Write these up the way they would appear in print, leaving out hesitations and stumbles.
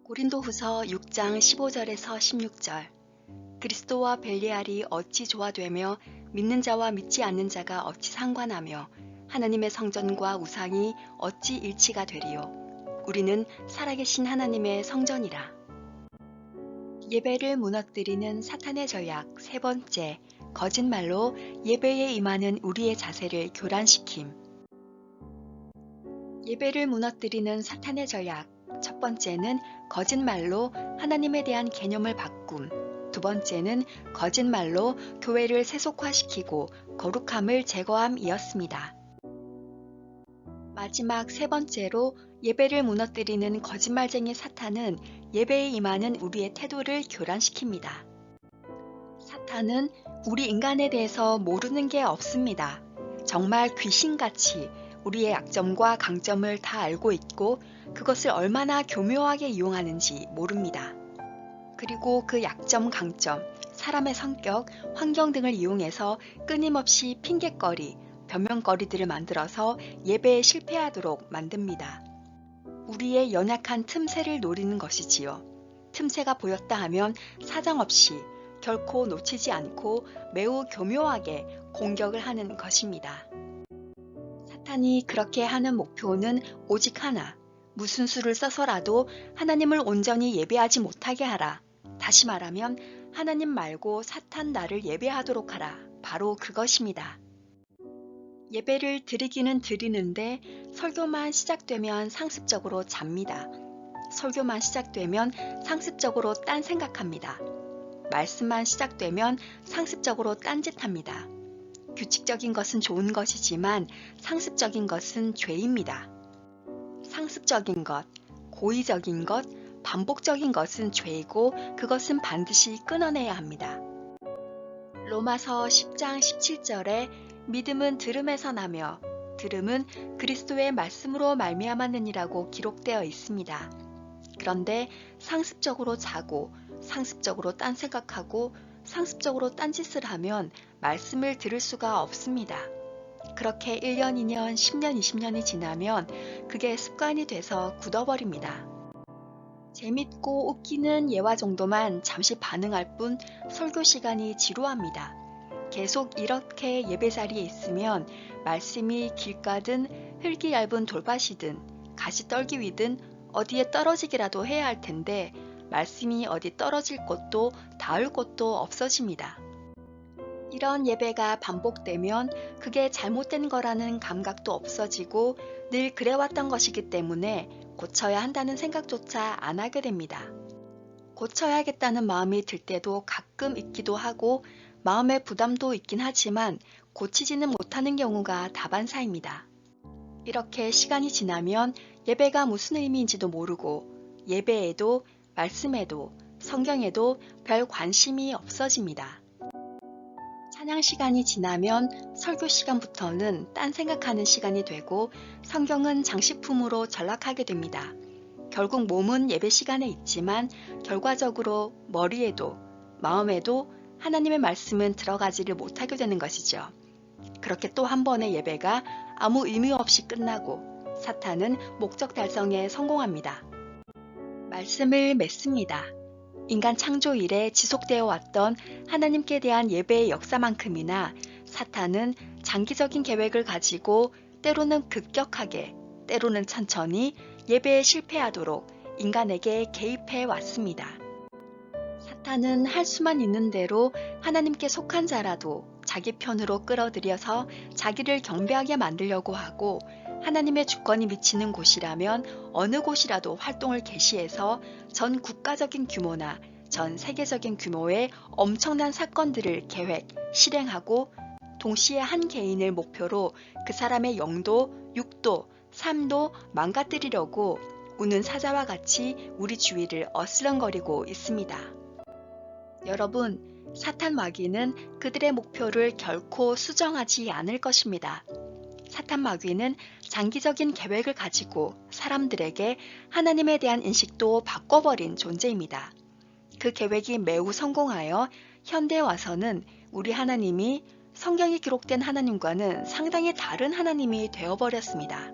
고린도후서 6장 15절에서 16절. 그리스도와 벨리알이 어찌 조화되며 믿는 자와 믿지 않는 자가 어찌 상관하며 하나님의 성전과 우상이 어찌 일치가 되리요. 우리는 살아계신 하나님의 성전이라. 예배를 무너뜨리는 사탄의 전략 세 번째, 거짓말로 예배에 임하는 우리의 자세를 교란시킴. 예배를 무너뜨리는 사탄의 전략 첫 번째는 거짓말로 하나님에 대한 개념을 바꿈. 두 번째는 거짓말로 교회를 세속화시키고 거룩함을 제거함이었습니다. 마지막 세 번째로 예배를 무너뜨리는 거짓말쟁이 사탄은 예배에 임하는 우리의 태도를 교란시킵니다. 사탄은 우리 인간에 대해서 모르는 게 없습니다. 정말 귀신같이 우리의 약점과 강점을 다 알고 있고 그것을 얼마나 교묘하게 이용하는지 모릅니다. 그리고 그 약점, 강점, 사람의 성격, 환경 등을 이용해서 끊임없이 핑곗거리, 변명거리들을 만들어서 예배에 실패하도록 만듭니다. 우리의 연약한 틈새를 노리는 것이지요. 틈새가 보였다 하면 사정없이 결코 놓치지 않고 매우 교묘하게 공격을 하는 것입니다. 사탄이 그렇게 하는 목표는 오직 하나, 무슨 수를 써서라도 하나님을 온전히 예배하지 못하게 하라. 다시 말하면 하나님 말고 사탄 나를 예배하도록 하라. 바로 그것입니다. 예배를 드리기는 드리는데 설교만 시작되면 상습적으로 잡니다. 설교만 시작되면 상습적으로 딴 생각합니다. 말씀만 시작되면 상습적으로 딴짓합니다. 규칙적인 것은 좋은 것이지만 상습적인 것은 죄입니다. 상습적인 것, 고의적인 것, 반복적인 것은 죄이고 그것은 반드시 끊어내야 합니다. 로마서 10장 17절에 믿음은 들음에서 나며 들음은 그리스도의 말씀으로 말미암았느니라고 기록되어 있습니다. 그런데 상습적으로 자고 상습적으로 딴 생각하고 상습적으로 딴짓을 하면 말씀을 들을 수가 없습니다. 그렇게 1년, 2년, 10년, 20년이 지나면 그게 습관이 돼서 굳어버립니다. 재밌고 웃기는 예화 정도만 잠시 반응할 뿐 설교 시간이 지루합니다. 계속 이렇게 예배 자리에 있으면 말씀이 길가든 흙이 얇은 돌밭이든 가시떨기위든 어디에 떨어지기라도 해야 할 텐데 말씀이 어디 떨어질 곳도 닿을 곳도 없어집니다. 이런 예배가 반복되면 그게 잘못된 거라는 감각도 없어지고 늘 그래왔던 것이기 때문에 고쳐야 한다는 생각조차 안 하게 됩니다. 고쳐야겠다는 마음이 들 때도 가끔 있기도 하고 마음의 부담도 있긴 하지만 고치지는 못하는 경우가 다반사입니다. 이렇게 시간이 지나면 예배가 무슨 의미인지도 모르고 예배에도 말씀에도 성경에도 별 관심이 없어집니다. 찬양 시간이 지나면 설교 시간부터는 딴 생각하는 시간이 되고 성경은 장식품으로 전락하게 됩니다. 결국 몸은 예배 시간에 있지만 결과적으로 머리에도 마음에도 하나님의 말씀은 들어가지를 못하게 되는 것이죠. 그렇게 또 한 번의 예배가 아무 의미 없이 끝나고 사탄은 목적 달성에 성공합니다. 말씀을 맺습니다. 인간 창조 이래 지속되어 왔던 하나님께 대한 예배의 역사만큼이나 사탄은 장기적인 계획을 가지고 때로는 급격하게, 때로는 천천히 예배에 실패하도록 인간에게 개입해 왔습니다. 사탄은 할 수만 있는 대로 하나님께 속한 자라도 자기 편으로 끌어들여서 자기를 경배하게 만들려고 하고 하나님의 주권이 미치는 곳이라면 어느 곳이라도 활동을 개시해서 전 국가적인 규모나 전 세계적인 규모의 엄청난 사건들을 계획, 실행하고 동시에 한 개인을 목표로 그 사람의 영도, 육도, 삶도 망가뜨리려고 우는 사자와 같이 우리 주위를 어슬렁거리고 있습니다. 여러분, 사탄 마귀는 그들의 목표를 결코 수정하지 않을 것입니다. 사탄 마귀는 장기적인 계획을 가지고 사람들에게 하나님에 대한 인식도 바꿔버린 존재입니다. 그 계획이 매우 성공하여 현대에 와서는 우리 하나님이 성경에 기록된 하나님과는 상당히 다른 하나님이 되어버렸습니다.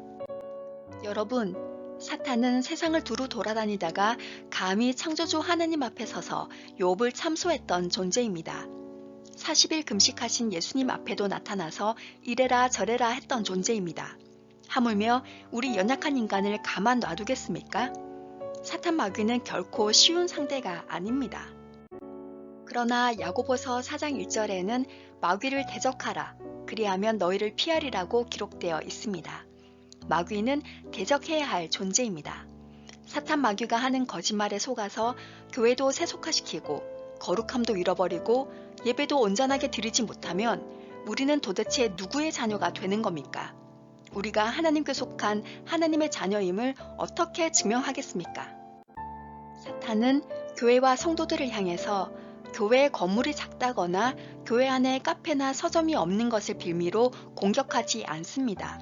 여러분, 사탄은 세상을 두루 돌아다니다가 감히 창조주 하나님 앞에 서서 욥을 참소했던 존재입니다. 40일 금식하신 예수님 앞에도 나타나서 이래라 저래라 했던 존재입니다. 하물며 우리 연약한 인간을 가만 놔두겠습니까? 사탄 마귀는 결코 쉬운 상대가 아닙니다. 그러나 야고보서 4장 1절에는 마귀를 대적하라, 그리하면 너희를 피하리라고 기록되어 있습니다. 마귀는 대적해야 할 존재입니다. 사탄 마귀가 하는 거짓말에 속아서 교회도 세속화시키고 거룩함도 잃어버리고 예배도 온전하게 드리지 못하면 우리는 도대체 누구의 자녀가 되는 겁니까? 우리가 하나님께 속한 하나님의 자녀임을 어떻게 증명하겠습니까? 사탄은 교회와 성도들을 향해서 교회의 건물이 작다거나 교회 안에 카페나 서점이 없는 것을 빌미로 공격하지 않습니다.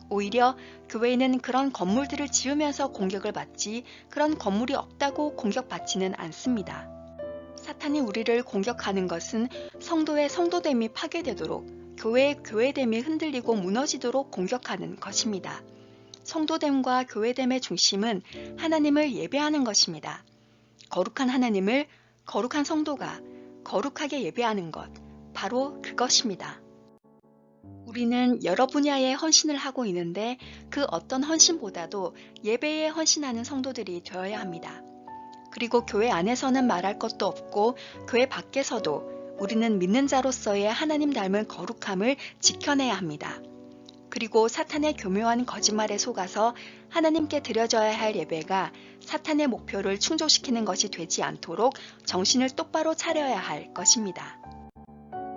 오히려 교회는 그런 건물들을 지으면서 공격을 받지 그런 건물이 없다고 공격받지는 않습니다. 사탄이 우리를 공격하는 것은 성도의 성도됨이 파괴되도록 교회의 교회됨이 흔들리고 무너지도록 공격하는 것입니다. 성도됨과 교회됨의 중심은 하나님을 예배하는 것입니다. 거룩한 하나님을 거룩한 성도가 거룩하게 예배하는 것, 바로 그것입니다. 우리는 여러 분야에 헌신을 하고 있는데 그 어떤 헌신보다도 예배에 헌신하는 성도들이 되어야 합니다. 그리고 교회 안에서는 말할 것도 없고 교회 밖에서도 우리는 믿는 자로서의 하나님 닮은 거룩함을 지켜내야 합니다. 그리고 사탄의 교묘한 거짓말에 속아서 하나님께 드려져야 할 예배가 사탄의 목표를 충족시키는 것이 되지 않도록 정신을 똑바로 차려야 할 것입니다.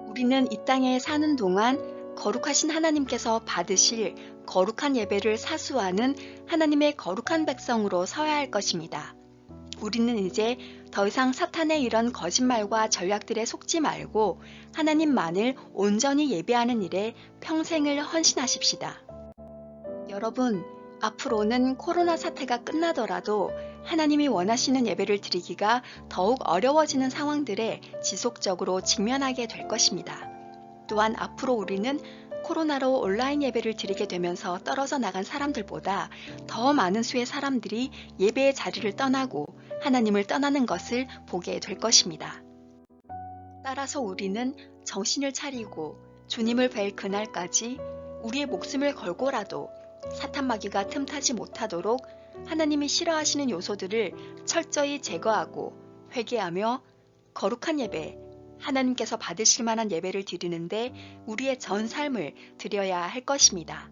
우리는 이 땅에 사는 동안 거룩하신 하나님께서 받으실 거룩한 예배를 사수하는 하나님의 거룩한 백성으로 서야 할 것입니다. 우리는 이제 더 이상 사탄의 이런 거짓말과 전략들에 속지 말고 하나님만을 온전히 예배하는 일에 평생을 헌신하십시다. 여러분, 앞으로는 코로나 사태가 끝나더라도 하나님이 원하시는 예배를 드리기가 더욱 어려워지는 상황들에 지속적으로 직면하게 될 것입니다. 또한 앞으로 우리는 코로나로 온라인 예배를 드리게 되면서 떨어져 나간 사람들보다 더 많은 수의 사람들이 예배의 자리를 떠나고 하나님을 떠나는 것을 보게 될 것입니다. 따라서 우리는 정신을 차리고 주님을 뵐 그날까지 우리의 목숨을 걸고라도 사탄 마귀가 틈타지 못하도록 하나님이 싫어하시는 요소들을 철저히 제거하고 회개하며 거룩한 예배, 하나님께서 받으실 만한 예배를 드리는데 우리의 전 삶을 드려야 할 것입니다.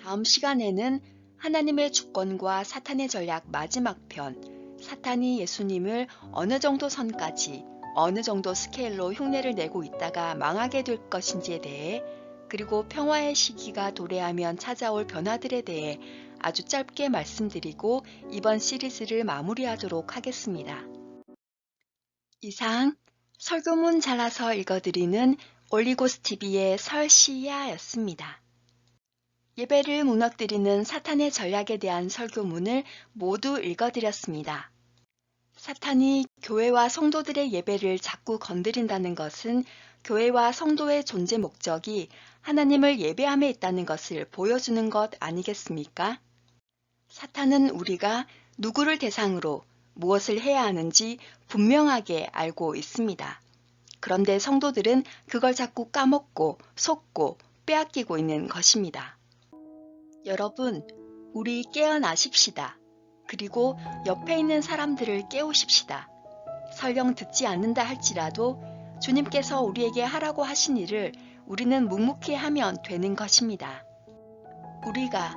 다음 시간에는 하나님의 주권과 사탄의 전략 마지막 편, 사탄이 예수님을 어느 정도 선까지, 어느 정도 스케일로 흉내를 내고 있다가 망하게 될 것인지에 대해, 그리고 평화의 시기가 도래하면 찾아올 변화들에 대해 아주 짧게 말씀드리고 이번 시리즈를 마무리하도록 하겠습니다. 이상 설교문 잘라서 읽어드리는 올리고스TV의 설시야였습니다. 예배를 무너뜨리는 사탄의 전략에 대한 설교문을 모두 읽어드렸습니다. 사탄이 교회와 성도들의 예배를 자꾸 건드린다는 것은 교회와 성도의 존재 목적이 하나님을 예배함에 있다는 것을 보여주는 것 아니겠습니까? 사탄은 우리가 누구를 대상으로 무엇을 해야 하는지 분명하게 알고 있습니다. 그런데 성도들은 그걸 자꾸 까먹고 속고 빼앗기고 있는 것입니다. 여러분, 우리 깨어나십시다. 그리고 옆에 있는 사람들을 깨우십시다. 설령 듣지 않는다 할지라도 주님께서 우리에게 하라고 하신 일을 우리는 묵묵히 하면 되는 것입니다. 우리가,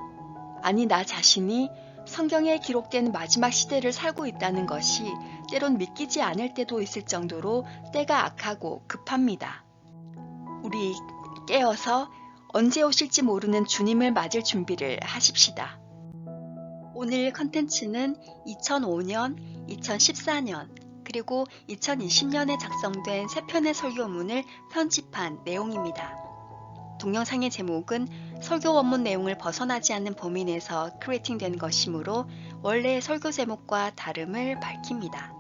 아니 나 자신이 성경에 기록된 마지막 시대를 살고 있다는 것이 때론 믿기지 않을 때도 있을 정도로 때가 악하고 급합니다. 우리 깨어서 언제 오실지 모르는 주님을 맞을 준비를 하십시다. 오늘 컨텐츠는 2005년, 2014년, 그리고 2020년에 작성된 3편의 설교문을 편집한 내용입니다. 동영상의 제목은 설교 원문 내용을 벗어나지 않는 범위 내에서 크리에이팅된 것이므로 원래의 설교 제목과 다름을 밝힙니다.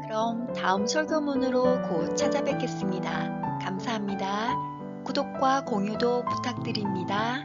그럼 다음 설교문으로 곧 찾아뵙겠습니다. 감사합니다. 구독과 공유도 부탁드립니다.